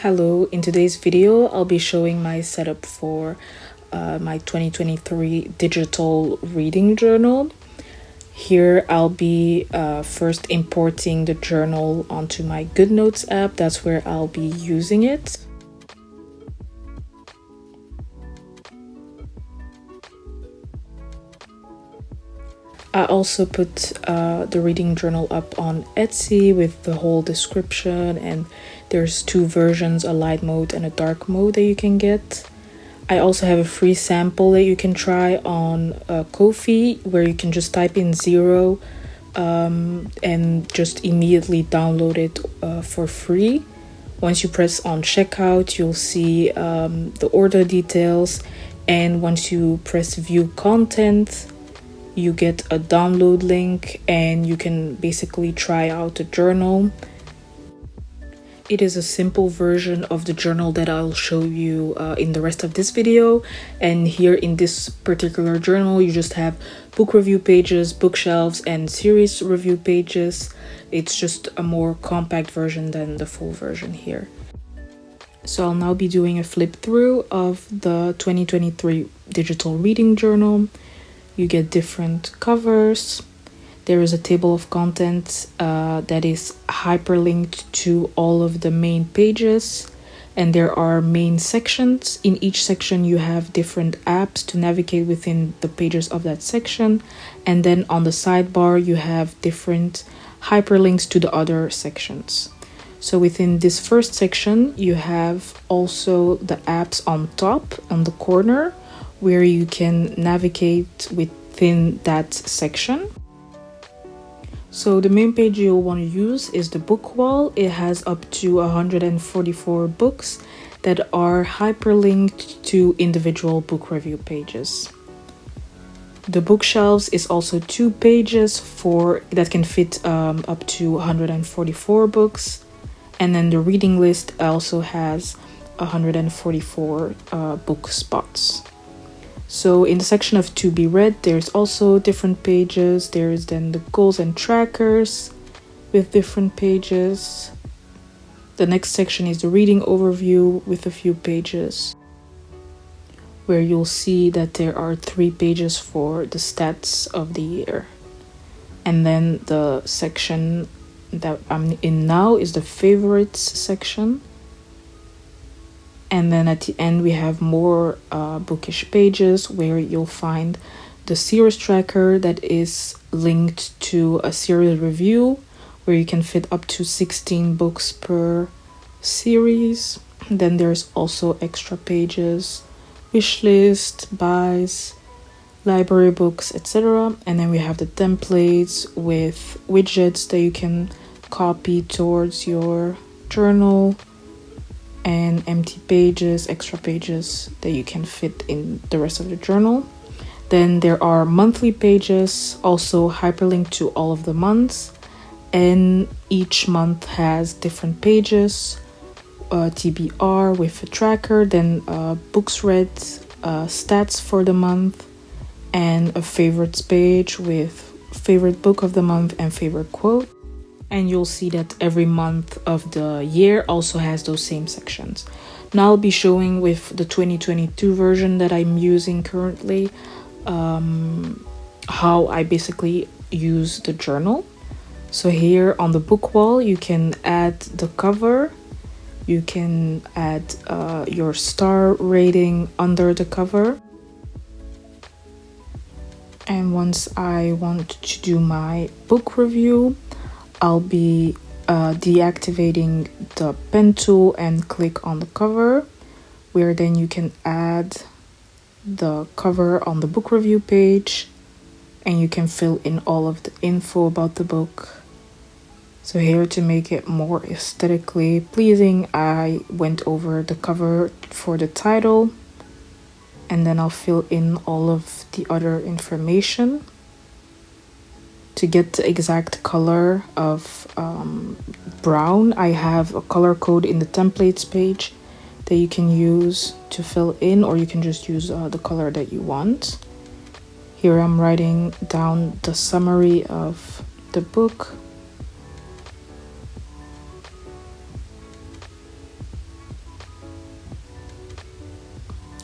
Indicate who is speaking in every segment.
Speaker 1: Hello, in today's video I'll be showing my setup for my 2023 digital reading journal. Here I'll be first importing the journal onto my GoodNotes app. That's where I'll be using it. I also put the reading journal up on Etsy with the whole description, and there's two versions, a light mode and a dark mode that you can get. I also have a free sample that you can try on Ko-fi, where you can just type in 0 and just immediately download it for free. Once you press on checkout, you'll see the order details, and once you press view content, you get a download link and you can basically try out the journal. It is a simple version of the journal that I'll show you in the rest of this video. And here in this particular journal, you just have book review pages, bookshelves, and series review pages. It's just a more compact version than the full version here. So I'll now be doing a flip through of the 2023 digital reading journal. You get different covers. There is a table of contents that is hyperlinked to all of the main pages, and there are main sections. In each section you have different apps to navigate within the pages of that section, and then on the sidebar you have different hyperlinks to the other sections. So within this first section you have also the apps on top on the corner, where you can navigate within that section. So the main page you'll want to use is the book wall. It has up to 144 books that are hyperlinked to individual book review pages. The bookshelves is also 2 pages that can fit up to 144 books. And then the reading list also has 144 book spots. So in the section of to be read, there's also different pages. There's then the goals and trackers with different pages. The next section is the reading overview with a few pages, where you'll see that there are 3 pages for the stats of the year. And then the section that I'm in now is the favorites section. And then at the end we have more bookish pages, where you'll find the series tracker that is linked to a series review, where you can fit up to 16 books per series. Then there's also extra pages, wish list, buys, library books, etc. And then we have the templates with widgets that you can copy towards your journal, and empty pages, extra pages that you can fit in the rest of the journal. Then there are monthly pages, also hyperlinked to all of the months, and each month has different pages, TBR with a tracker, then books read, stats for the month, and a favorites page with favorite book of the month and favorite quote. And you'll see that every month of the year also has those same sections. Now I'll be showing with the 2022 version that I'm using currently how I basically use the journal. So here on the book wall you can add the cover, you can add your star rating under the cover. And once I want to do my book review, I'll be deactivating the pen tool and click on the cover, where then you can add the cover on the book review page, and you can fill in all of the info about the book. So here, to make it more aesthetically pleasing, I went over the cover for the title, and then I'll fill in all of the other information. To get the exact color of brown, I have a color code in the templates page that you can use to fill in, or you can just use the color that you want. Here I'm writing down the summary of the book.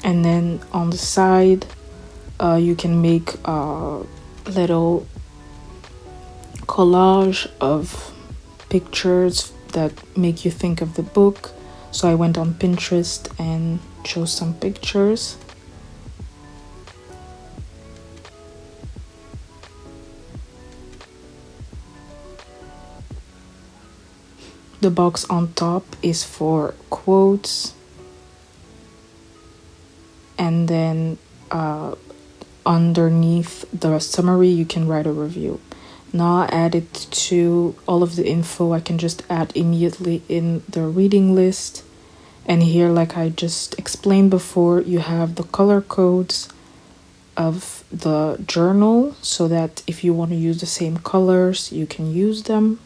Speaker 1: And then on the side, you can make a little collage of pictures that make you think of the book. So I went on Pinterest and chose some pictures. The box on top is for quotes, and then underneath the summary you can write a review. Now I add it to all of the info. I can just add immediately in the reading list. And here, like I just explained before, you have the color codes of the journal so that if you want to use the same colors, you can use them.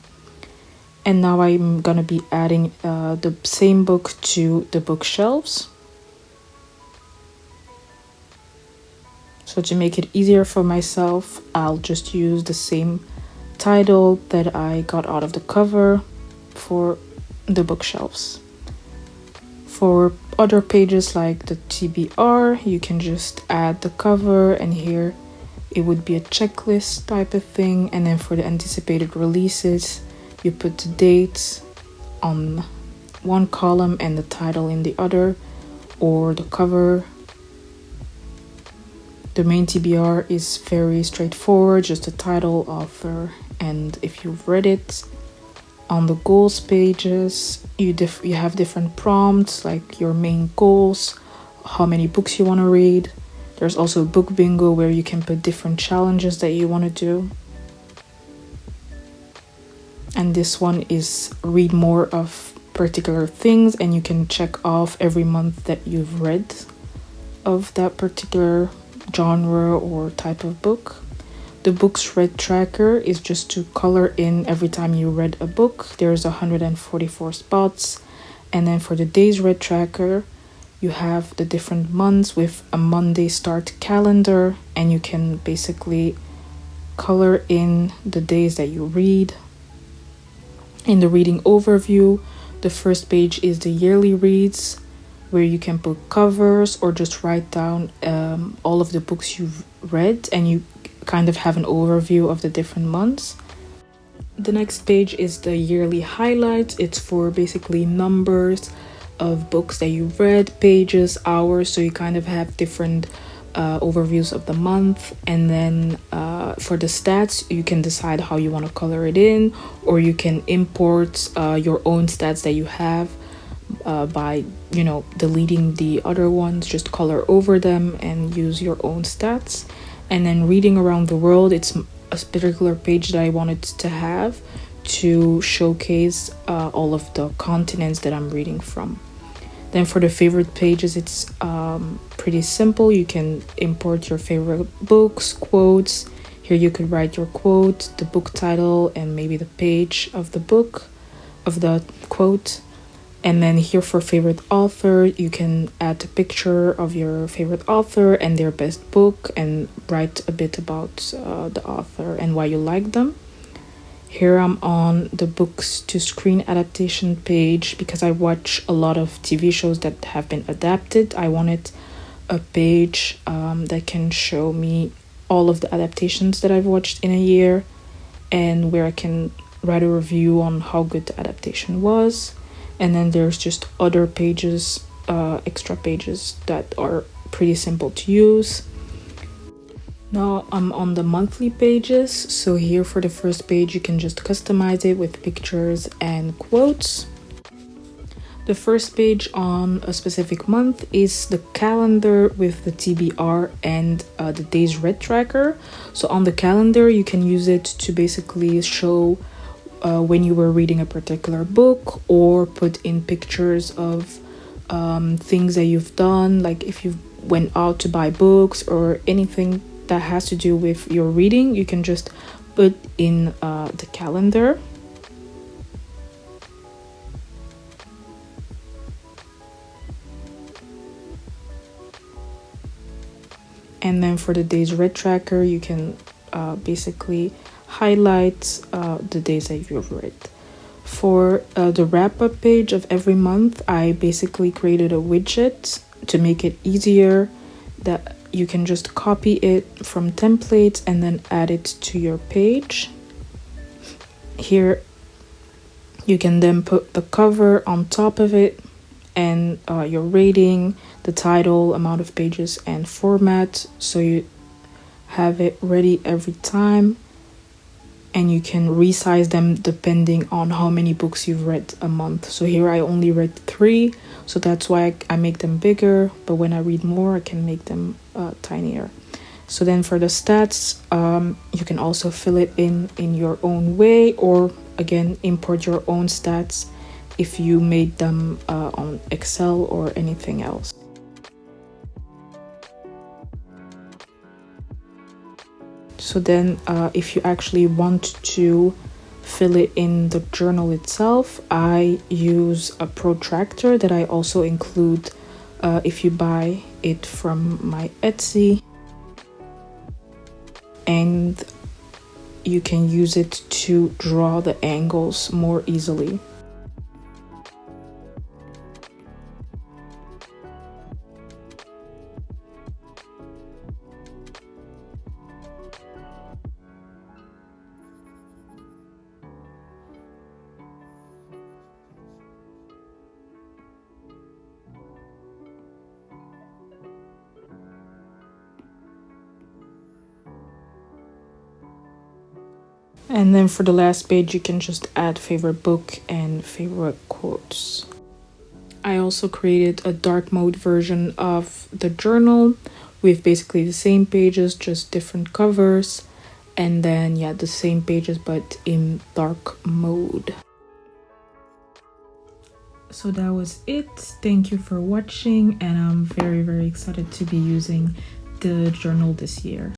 Speaker 1: And now I'm gonna be adding the same book to the bookshelves. So to make it easier for myself, I'll just use the same title that I got out of the cover for the bookshelves. For other pages like the TBR, you can just add the cover, and here it would be a checklist type of thing. And then for the anticipated releases, you put the dates on one column and the title in the other, or the cover. The main TBR is very straightforward, just the title, author, and if you've read it. On the goals pages, you have different prompts like your main goals, how many books you want to read. There's also book bingo where you can put different challenges that you want to do. And this one is read more of particular things, and you can check off every month that you've read of that particular genre or type of book. The book's read tracker is just to color in every time you read a book. There's 144 spots. And then for the days read tracker, you have the different months with a Monday start calendar, and you can basically color in the days that you read. In the reading overview, the first page is the yearly reads, where you can put covers or just write down all of the books you've read, and you kind of have an overview of the different months. The next page is the yearly highlights. It's for basically numbers of books that you read, pages, hours, so you kind of have different overviews of the month. And then for the stats, you can decide how you want to color it in, or you can import your own stats that you have by deleting the other ones, just color over them and use your own stats. And then reading around the world, it's a particular page that I wanted to have to showcase all of the continents that I'm reading from. Then for the favorite pages, it's pretty simple. You can import your favorite books, quotes. Here you could write your quote, the book title, and maybe the page of the book, of the quote. And then here for favorite author, you can add a picture of your favorite author and their best book, and write a bit about the author and why you like them. Here I'm on the books to screen adaptation page because I watch a lot of TV shows that have been adapted. I wanted a page that can show me all of the adaptations that I've watched in a year, and where I can write a review on how good the adaptation was. And then there's just other pages, extra pages that are pretty simple to use. Now I'm on the monthly pages. So here for the first page, you can just customize it with pictures and quotes. The first page on a specific month is the calendar with the TBR and the days read tracker. So on the calendar, you can use it to basically show when you were reading a particular book, or put in pictures of things that you've done, like if you went out to buy books or anything that has to do with your reading, you can just put in the calendar. And then for the days read tracker, you can basically highlight the days that you've read. For the wrap-up page of every month, I basically created a widget to make it easier, that you can just copy it from templates and then add it to your page. Here you can then put the cover on top of it and your rating, the title, amount of pages, and format, so you have it ready every time. And you can resize them depending on how many books you've read a month. So here I only read 3, so that's why I make them bigger, but when I read more I can make them tinier. So then for the stats, you can also fill it in your own way, or again import your own stats if you made them on Excel or anything else. So then if you actually want to fill it in the journal itself, I use a protractor that I also include if you buy it from my Etsy. And you can use it to draw the angles more easily. And then for the last page, you can just add favorite book and favorite quotes. I also created a dark mode version of the journal with basically the same pages, just different covers. And then, yeah, the same pages, but in dark mode. So that was it. Thank you for watching, and I'm very, very excited to be using the journal this year.